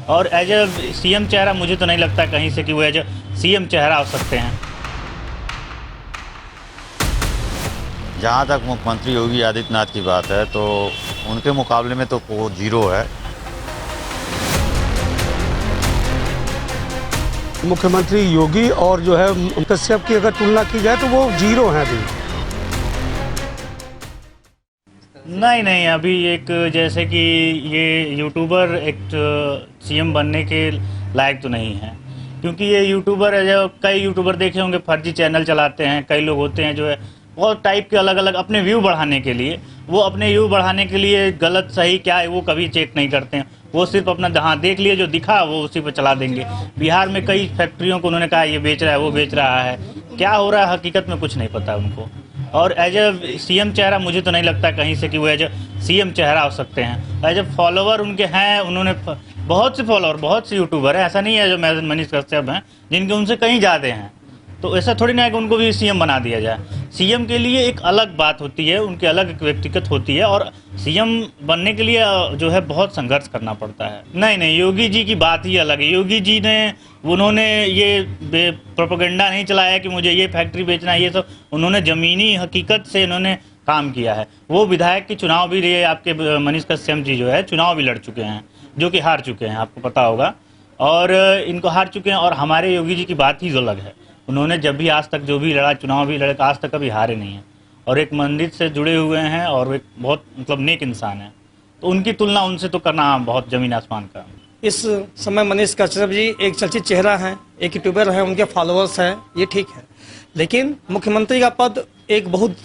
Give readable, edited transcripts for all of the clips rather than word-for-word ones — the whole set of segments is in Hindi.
और एज ए सीएम चेहरा मुझे तो नहीं लगता कहीं से कि वो एज ए सीएम चेहरा हो सकते हैं। जहाँ तक मुख्यमंत्री योगी आदित्यनाथ की बात है तो उनके मुकाबले में तो वो जीरो है। मुख्यमंत्री योगी और जो है कश्यप की अगर तुलना की जाए तो वो जीरो हैं अभी। नहीं, अभी एक जैसे कि ये यूट्यूबर एक सीएम बनने के लायक तो नहीं है, क्योंकि ये यूट्यूबर है जो कई यूट्यूबर देखे होंगे फर्जी चैनल चलाते हैं। कई लोग होते हैं जो है बहुत टाइप के अलग अलग अपने व्यू बढ़ाने के लिए, वो अपने व्यू बढ़ाने के लिए गलत सही क्या है वो कभी चेक नहीं करते हैं। वो सिर्फ अपना जहाँ देख लिए जो दिखा वो उसी पर चला देंगे। बिहार में कई फैक्ट्रियों को उन्होंने कहा ये बेच रहा है वो बेच रहा है, क्या हो रहा है हकीकत में कुछ नहीं पता उनको। और एज ए सीएम चेहरा मुझे तो नहीं लगता कहीं से कि वो एज ए सीएम चेहरा हो सकते हैं। एज ए फॉलोवर उनके हैं, उन्होंने बहुत से फॉलोवर बहुत से यूट्यूबर हैं, ऐसा नहीं है जो मनीष कश्यप हैं जिनके उनसे कहीं ज़्यादा हैं। तो ऐसा थोड़ी ना है कि उनको भी सीएम बना दिया जाए। सीएम के लिए एक अलग बात होती है, उनके अलग एक व्यक्तिगत होती है, और सीएम बनने के लिए जो है बहुत संघर्ष करना पड़ता है। नहीं, योगी जी की बात ही अलग है। योगी जी ने उन्होंने ये प्रोपेगेंडा नहीं चलाया कि मुझे ये फैक्ट्री बेचना है, ये सब उन्होंने ज़मीनी हकीकत से इन्होंने काम किया है। वो विधायक की चुनाव भी रहे, आपके मनीष कश्यप जी जो है चुनाव भी लड़ चुके हैं, जो कि हार चुके हैं, आपको पता होगा। और इनको हार चुके हैं। और हमारे योगी जी की बात ही जो अलग है, उन्होंने जब भी आज तक जो भी लड़ा चुनाव भी लड़े आज तक कभी हारे नहीं हैं, और एक मंदिर से जुड़े हुए हैं और एक बहुत मतलब नेक इंसान है। तो उनकी तुलना उनसे तो करना बहुत ज़मीन आसमान का। इस समय मनीष कश्यप जी एक चर्चित चेहरा हैं, एक यूट्यूबर हैं, उनके फॉलोअर्स हैं, ये ठीक है। लेकिन मुख्यमंत्री का पद एक बहुत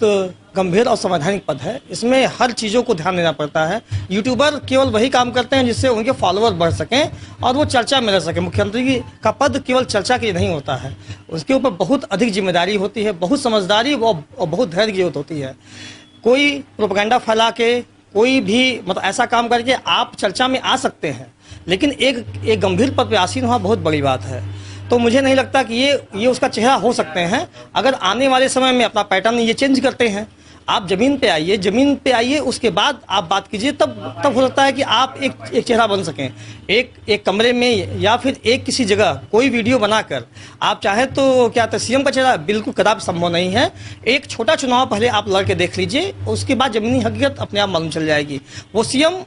गंभीर और संवैधानिक पद है, इसमें हर चीज़ों को ध्यान देना पड़ता है। यूट्यूबर केवल वही काम करते हैं जिससे उनके फॉलोअर बढ़ सकें और वो चर्चा में रह सके। मुख्यमंत्री का पद केवल चर्चा के लिए नहीं होता है, उसके ऊपर बहुत अधिक जिम्मेदारी होती है, बहुत समझदारी और बहुत धैर्य की जरूरत होती है। कोई प्रोपेगेंडा फैला के कोई भी मतलब ऐसा काम करके आप चर्चा में आ सकते हैं, लेकिन एक गंभीर पद पर आसीन होना बहुत बड़ी बात है। तो मुझे नहीं लगता कि ये उसका चेहरा हो सकते हैं। अगर आने वाले समय में अपना पैटर्न ये चेंज करते हैं, आप ज़मीन पे आइए, उसके बाद आप बात कीजिए, तब हो सकता है कि आप एक चेहरा बन सकें। एक कमरे में या फिर एक किसी जगह कोई वीडियो बनाकर आप चाहे तो क्या सीएम का चेहरा बिल्कुल कदापि संभव नहीं है। एक छोटा चुनाव पहले आप लड़ के देख लीजिए, उसके बाद ज़मीनी हकीकत अपने आप मालूम चल जाएगी। वो सीएम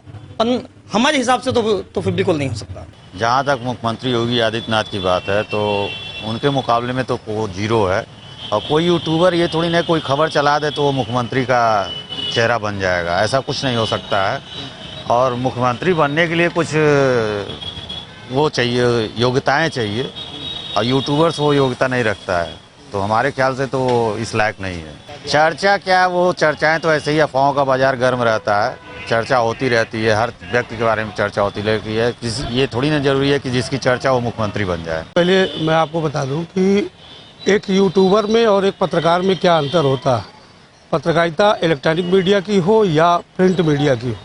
हमारे हिसाब से तो फिर बिल्कुल नहीं हो सकता। जहाँ तक मुख्यमंत्री योगी आदित्यनाथ की बात है तो उनके मुकाबले में तो वो जीरो है। और कोई यूट्यूबर ये थोड़ी ना कोई खबर चला दे तो वो मुख्यमंत्री का चेहरा बन जाएगा, ऐसा कुछ नहीं हो सकता है। और मुख्यमंत्री बनने के लिए कुछ वो चाहिए, योग्यताएं चाहिए, और यूट्यूबर्स वो योग्यता नहीं रखता है, तो हमारे ख्याल से तो वो इस लायक नहीं है। चर्चा क्या, वो चर्चाएं तो ऐसे ही अफवाहों का बाजार गर्म रहता है, चर्चा होती रहती है, हर व्यक्ति के बारे में चर्चा होती रहती है। ये थोड़ी ना जरूरी है कि जिसकी चर्चा वो मुख्यमंत्री बन जाए। पहले मैं आपको बता दूं कि एक यूट्यूबर में और एक पत्रकार में क्या अंतर होता है। पत्रकारिता इलेक्ट्रॉनिक मीडिया की हो या प्रिंट मीडिया की हो,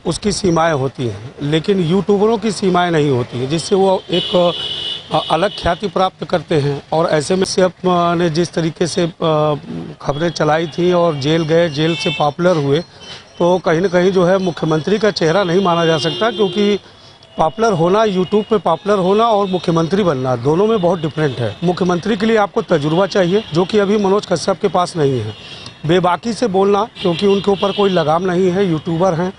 उसकी सीमाएं होती हैं, लेकिन यूट्यूबरों की सीमाएं नहीं होती हैं, जिससे वो एक अलग ख्याति प्राप्त करते हैं। और ऐसे में से ने जिस तरीके से खबरें चलाई थी और जेल गए, जेल से पॉपुलर हुए, तो कहीं ना कहीं जो है मुख्यमंत्री का चेहरा नहीं माना जा सकता, क्योंकि पॉपुलर होना, यूट्यूब पे पॉपुलर होना और मुख्यमंत्री बनना दोनों में बहुत डिफरेंट है। मुख्यमंत्री के लिए आपको तजुर्बा चाहिए, जो कि अभी मनोज कश्यप के पास नहीं है। बेबाकी से बोलना, क्योंकि उनके ऊपर कोई लगाम नहीं है, यूट्यूबर हैं,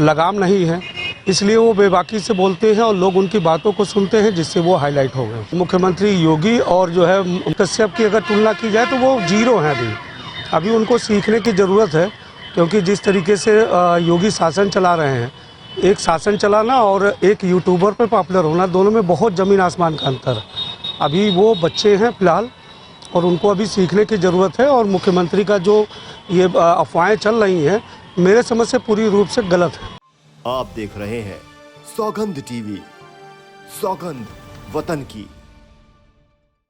लगाम नहीं है, इसलिए वो बेबाकी से बोलते हैं और लोग उनकी बातों को सुनते हैं, जिससे वो हाईलाइट हो गए। मुख्यमंत्री योगी और जो है कश्यप की अगर तुलना की जाए तो वो जीरो हैं अभी उनको सीखने की ज़रूरत है, क्योंकि जिस तरीके से योगी शासन चला रहे हैं, एक शासन चलाना और एक यूट्यूबर पे पॉपुलर होना, दोनों में बहुत ज़मीन आसमान का अंतर है। अभी वो बच्चे हैं फिलहाल, और उनको अभी सीखने की ज़रूरत है। और मुख्यमंत्री का जो ये अफवाहें चल रही हैं, मेरे समझ से पूरी रूप से गलत है। आप देख रहे हैं सौगंध टीवी, सौगंध वतन की।